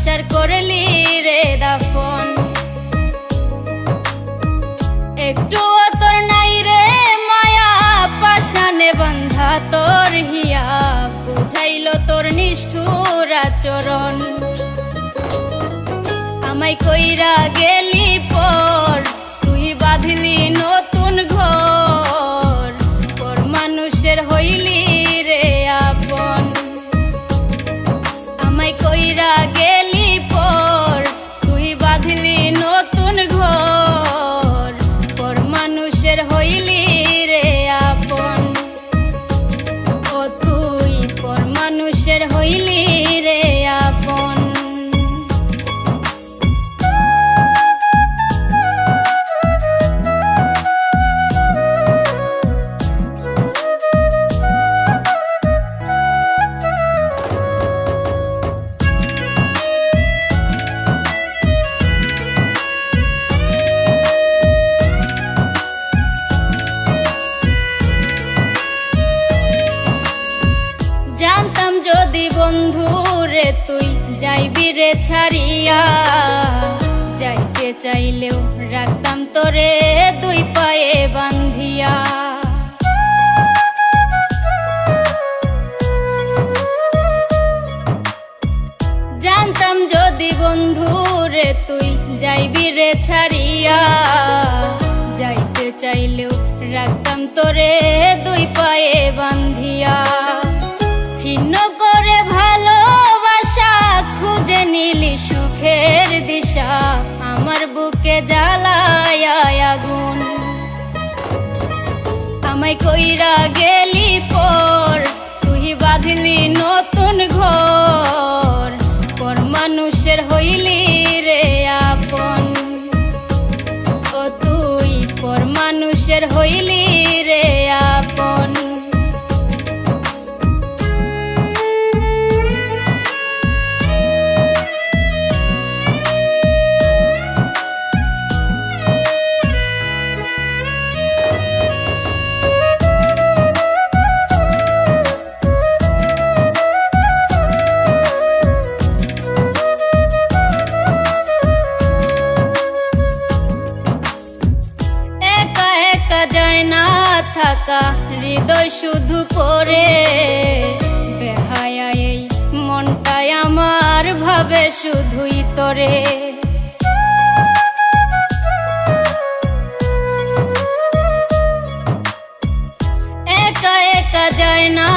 ভালোবাসার করলি রে দাফন। একটু তোর নাই রে মায়া পাশানে বন্ধা তোর হিয়া, বুঝাইল তোর নিষ্ঠুর আচরণ। আমায় কইরা গেলি পর তুই বাঁধলি নতুন ঘর, পর মানুষের হইলি রে আপন। আমায় কইরা গেলি পর তুই বাঁধলি নতুন ঘর, পর মানুষের হইলি রে আপন। ও তুই পর মানুষের হইলি রে আপন। জানতাম যদি বন্ধু রে তুই যাইবি রে ছাড়িয়া, যাইতে চাইলেও রাখতাম তোরে দুই পায়ে বান্ধিয়া। জানতাম যদি বন্ধু রে তুই যাইবি রে ছাড়িয়া, যাইতে চাইলেও রাখতাম তোরে দুই পায়ে বান্ধিয়া। ছিন্ন করে ভালোবাসা খুঁজে নিলি সুখের দিশা, আমার বুকে জ্বালায় আগুন। আমায় কইরা গেলি পর তুই বাঁধলি নতুন ঘর, পর মানুষের হইলি রে আপন। ও তুই পর মানুষের হইলি রে আপন। যায় না থাকা হৃদয় শুধু পড়ে, বেহায়া এই মনটাই আমার ভাবে শুধুই তোরে। একা একা যায় না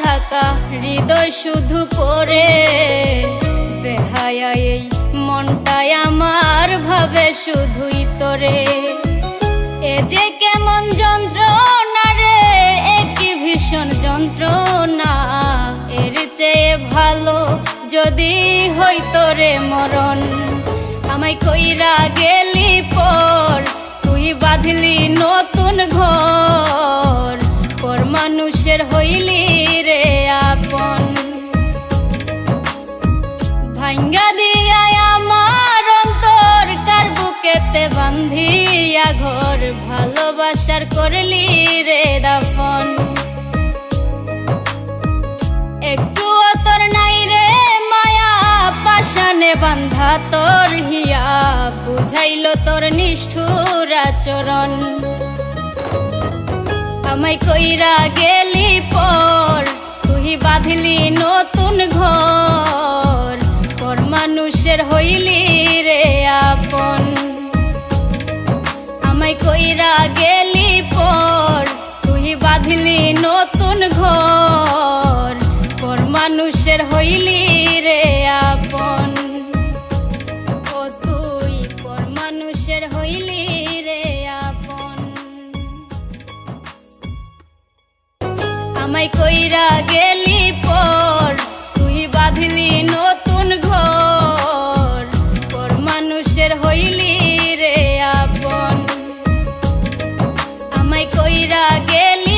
থাকা হৃদয় শুধু পড়ে, বেহায়া এই মনটাই আমার ভাবে শুধুই তোরে। এ যে কেমন যন্ত্রণা রে, একই ভীষণ যন্ত্রণা, এর চেয়ে ভালো যদি হইতো রে মরণ। আমায় কইরা গেলি পর তুই বাঁধলি নতুন ঘর, পর মানুষের হইলি রে আপন। ভাঙ্গা দিয়া আমার অন্তর কার বুকেতে বান্ধিয়া ঘর, ভালোবাসার করলি রে দাফন। একটু তোর নাই রে মায়া পাশানে বান্ধা তোর হিয়া, বুঝাইল তোর নিষ্ঠুর আচরণ। আমায় কইরা গেলি পর তুই বাঁধলি নতুন ঘর, পর মানুষের হইলি রে আপন। আমায় কইরা গেলি পর তুই বাঁধলি নতুন ঘর, পর মানুষের হইলি রে আপন। ও তুই পর মানুষের হইলি রে আপন। আমায় কইরা গেলি পর তুই বাঁধলি নতুন ঘর, পর মানুষের হইলি রে আপন। আমায় কইরা গেলি